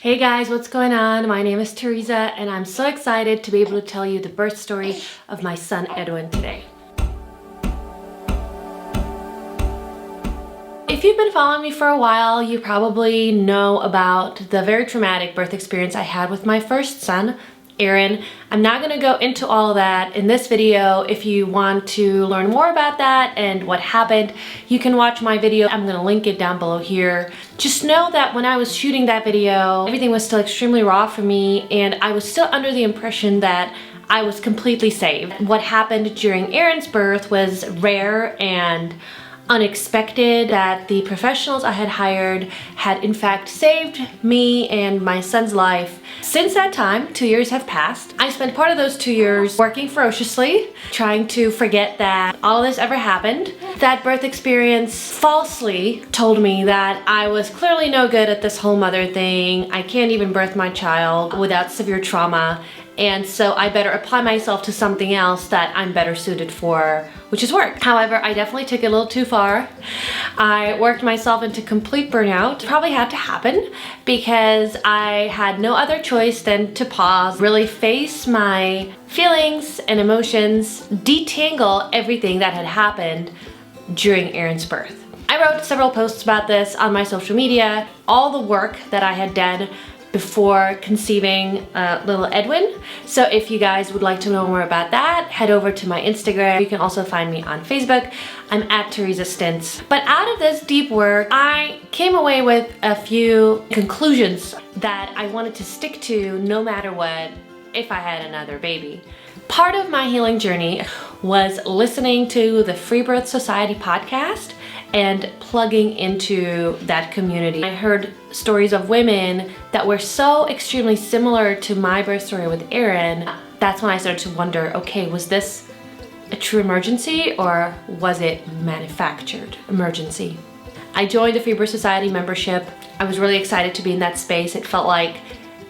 Hey guys, what's going on? My name is Teresa and I'm so excited to be able to tell you the birth story of my son Edwin today. If you've been following me for a while, you probably know about the very traumatic birth experience I had with my first son, Aaron. I'm not going to go into all of that in this video. If you want to learn more about that and what happened, you can watch my video. I'm going to link it down below here. Just know that when I was shooting that video, everything was still extremely raw for me and I was still under the impression that I was completely saved. What happened during Aaron's birth was rare and unexpected, that the professionals I had hired had in fact saved me and my son's life. Since that time, 2 years have passed. I spent part of those 2 years working ferociously, trying to forget that all this ever happened. That birth experience falsely told me that I was clearly no good at this whole mother thing. I can't even birth my child without severe trauma. And so I better apply myself to something else that I'm better suited for, which is work. However, I definitely took it a little too far. I worked myself into complete burnout. It probably had to happen because I had no other choice than to pause, really face my feelings and emotions, detangle everything that had happened during Aaron's birth. I wrote several posts about this on my social media, all the work that I had done before conceiving little Edwin. So if you guys would like to know more about that, head over to my Instagram. You can also find me on Facebook. I'm at Teresa Stints. But out of this deep work, I came away with a few conclusions that I wanted to stick to no matter what if I had another baby. Part of my healing journey was listening to the Freebirth Society podcast and plugging into that community. I heard stories of women that were so extremely similar to my birth story with Aaron. That's when I started to wonder, okay, was this a true emergency or was it manufactured emergency? I joined the Freebirth Society membership. I was really excited to be in that space. It felt like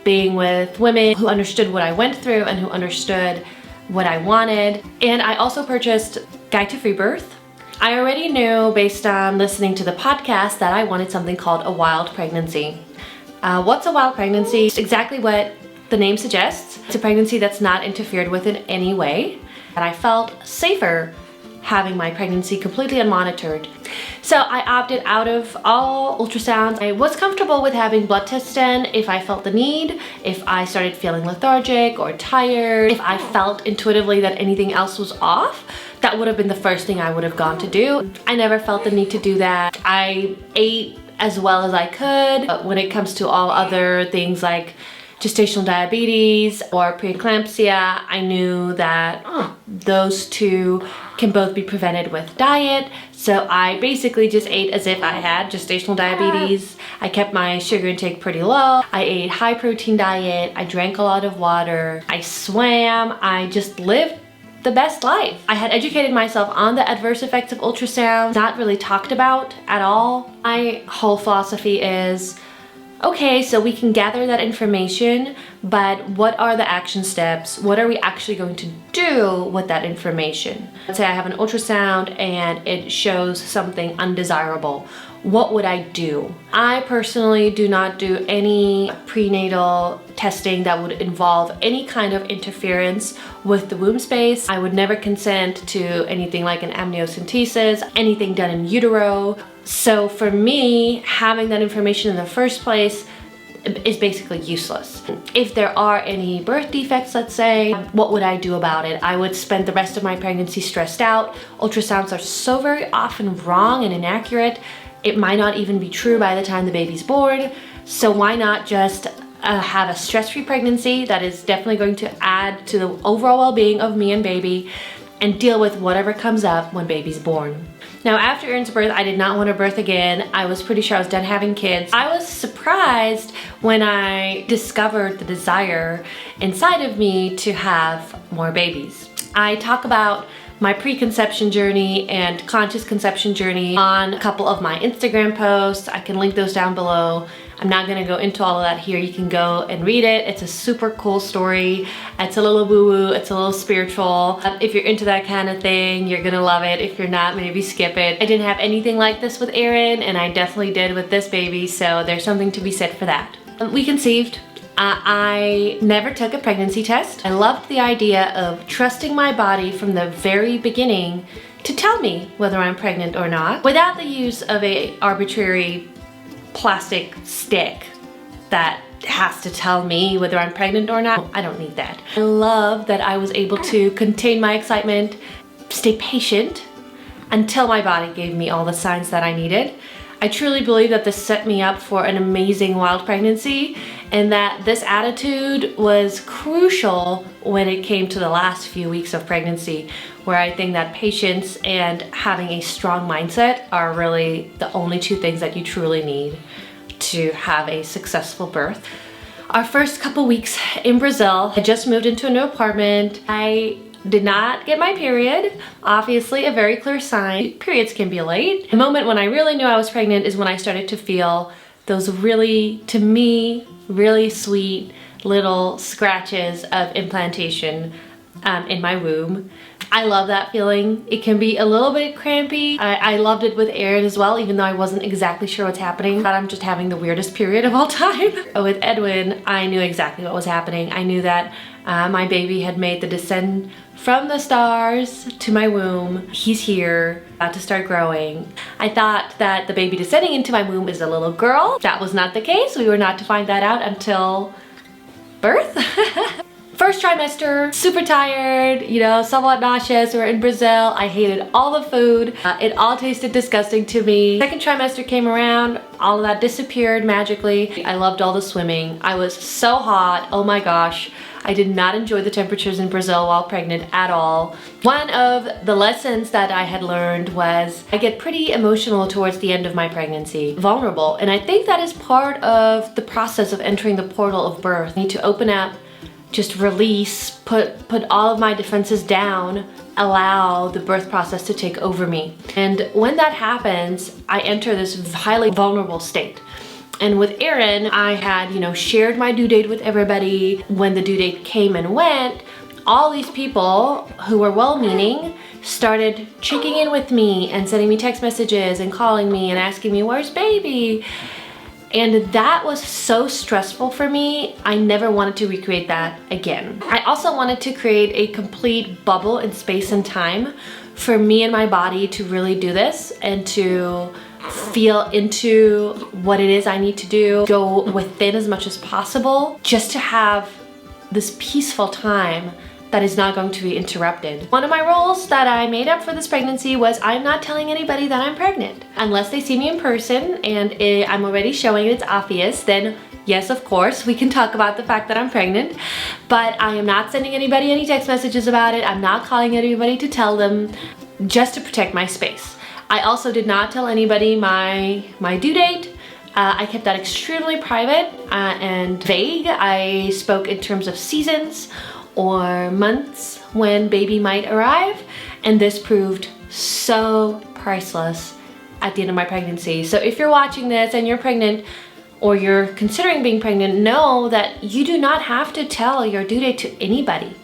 being with women who understood what I went through and who understood what I wanted. And I also purchased Guide to Free Birth. I already knew based on listening to the podcast that I wanted something called a wild pregnancy. What's a wild pregnancy? It's exactly what the name suggests. It's a pregnancy that's not interfered with in any way. And I felt safer having my pregnancy completely unmonitored. So I opted out of all ultrasounds. I was comfortable with having blood tests done if I felt the need, if I started feeling lethargic or tired, if I felt intuitively that anything else was off. That would have been the first thing I would have gone to do. I never felt the need to do that. I ate as well as I could. But when it comes to all other things like gestational diabetes or preeclampsia, I knew that those two can both be prevented with diet. So I basically just ate as if I had gestational diabetes. I kept my sugar intake pretty low. I ate high protein diet. I drank a lot of water. I swam. I just lived the best life. I had educated myself on the adverse effects of ultrasound, not really talked about at all. My whole philosophy is, okay, so we can gather that information, but what are the action steps? What are we actually going to do with that information? Let's say I have an ultrasound and it shows something undesirable. What would I do? I personally do not do any prenatal testing that would involve any kind of interference with the womb space. I would never consent to anything like an amniocentesis, anything done in utero. So for me, having that information in the first place is basically useless. If there are any birth defects, let's say, what would I do about it? I would spend the rest of my pregnancy stressed out. Ultrasounds are so very often wrong and inaccurate. It might not even be true by the time the baby's born. So why not just have a stress-free pregnancy that is definitely going to add to the overall well-being of me and baby and deal with whatever comes up when baby's born. Now, after Aaron's birth, I did not want to birth again. I was pretty sure I was done having kids. I was surprised when I discovered the desire inside of me to have more babies. I talk about my preconception journey and conscious conception journey on a couple of my Instagram posts. I can link those down below. I'm not gonna go into all of that here. You can go and read it. It's a super cool story. It's a little woo-woo, it's a little spiritual. If you're into that kind of thing, you're gonna love it. If you're not, maybe skip it. I didn't have anything like this with Aaron, and I definitely did with this baby, so there's something to be said for that. We conceived. I never took a pregnancy test. I loved the idea of trusting my body from the very beginning to tell me whether I'm pregnant or not without the use of a arbitrary plastic stick that has to tell me whether I'm pregnant or not. I don't need that. I love that I was able to contain my excitement, stay patient until my body gave me all the signs that I needed. I truly believe that this set me up for an amazing wild pregnancy, and that this attitude was crucial when it came to the last few weeks of pregnancy, where I think that patience and having a strong mindset are really the only two things that you truly need to have a successful birth. Our first couple weeks in Brazil, I just moved into a new apartment. I did not get my period. Obviously a very clear sign. Periods can be late. The moment when I really knew I was pregnant is when I started to feel those really, to me, really sweet little scratches of implantation in my womb. I love that feeling. It can be a little bit crampy. I loved it with Aaron as well, even though I wasn't exactly sure what's happening. But I'm just having the weirdest period of all time. With Edwin, I knew exactly what was happening. I knew that my baby had made the descent from the stars to my womb. He's here, about to start growing. I thought that the baby descending into my womb is a little girl. That was not the case. We were not to find that out until birth. First trimester, super tired, you know, somewhat nauseous. We were in Brazil. I hated all the food. It all tasted disgusting to me. Second trimester came around, all of that disappeared magically. I loved all the swimming. I was so hot, oh my gosh. I did not enjoy the temperatures in Brazil while pregnant at all. One of the lessons that I had learned was I get pretty emotional towards the end of my pregnancy, vulnerable. And I think that is part of the process of entering the portal of birth. I need to open up, just release, put all of my defenses down, allow the birth process to take over me. And when that happens, I enter this highly vulnerable state. And with Aaron, I had, you know, shared my due date with everybody. When the due date came and went, all these people who were well-meaning started checking in with me and sending me text messages and calling me and asking me, where's baby? And that was so stressful for me. I never wanted to recreate that again. I also wanted to create a complete bubble in space and time for me and my body to really do this and to feel into what it is I need to do, go within as much as possible, just to have this peaceful time that is not going to be interrupted. One of my rules that I made up for this pregnancy was I'm not telling anybody that I'm pregnant. Unless they see me in person and I'm already showing it's obvious, then yes, of course, we can talk about the fact that I'm pregnant, but I am not sending anybody any text messages about it. I'm not calling anybody to tell them, just to protect my space. I also did not tell anybody my due date. I kept that extremely private and vague. I spoke in terms of seasons or months when baby might arrive, and this proved so priceless at the end of my pregnancy. So if you're watching this and you're pregnant or you're considering being pregnant, know that you do not have to tell your due date to anybody.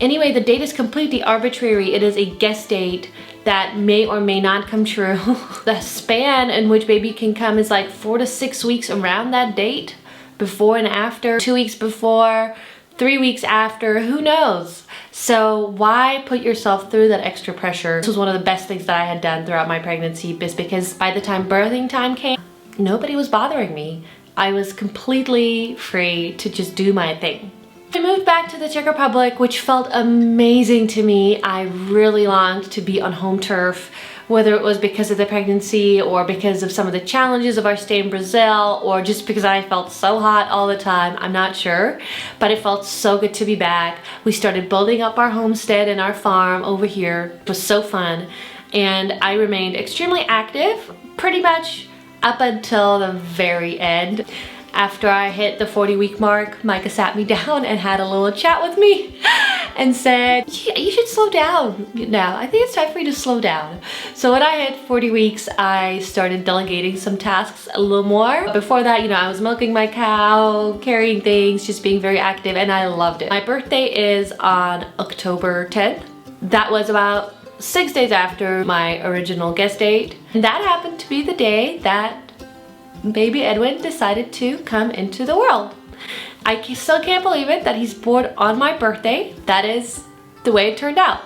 Anyway, the date is completely arbitrary. It is a guess date that may or may not come true. The span in which baby can come is like 4 to 6 weeks around that date, before and after, 2 weeks before, 3 weeks after, who knows? So why put yourself through that extra pressure? This was one of the best things that I had done throughout my pregnancy, is because by the time birthing time came, nobody was bothering me. I was completely free to just do my thing. I moved back to the Czech Republic, which felt amazing to me. I really longed to be on home turf, whether it was because of the pregnancy or because of some of the challenges of our stay in Brazil, or just because I felt so hot all the time. I'm not sure, but it felt so good to be back. We started building up our homestead and our farm over here. It was so fun, and I remained extremely active pretty much up until the very end. After I hit the 40-week mark, Micah sat me down and had a little chat with me and said, you should slow down now. I think it's time for you to slow down. So when I hit 40 weeks, I started delegating some tasks a little more. Before that, you know, I was milking my cow, carrying things, just being very active, and I loved it. My birthday is on October 10th. That was about 6 days after my original guest date. And that happened to be the day that baby Edwin decided to come into the world. I still can't believe it that he's born on my birthday. That is the way it turned out.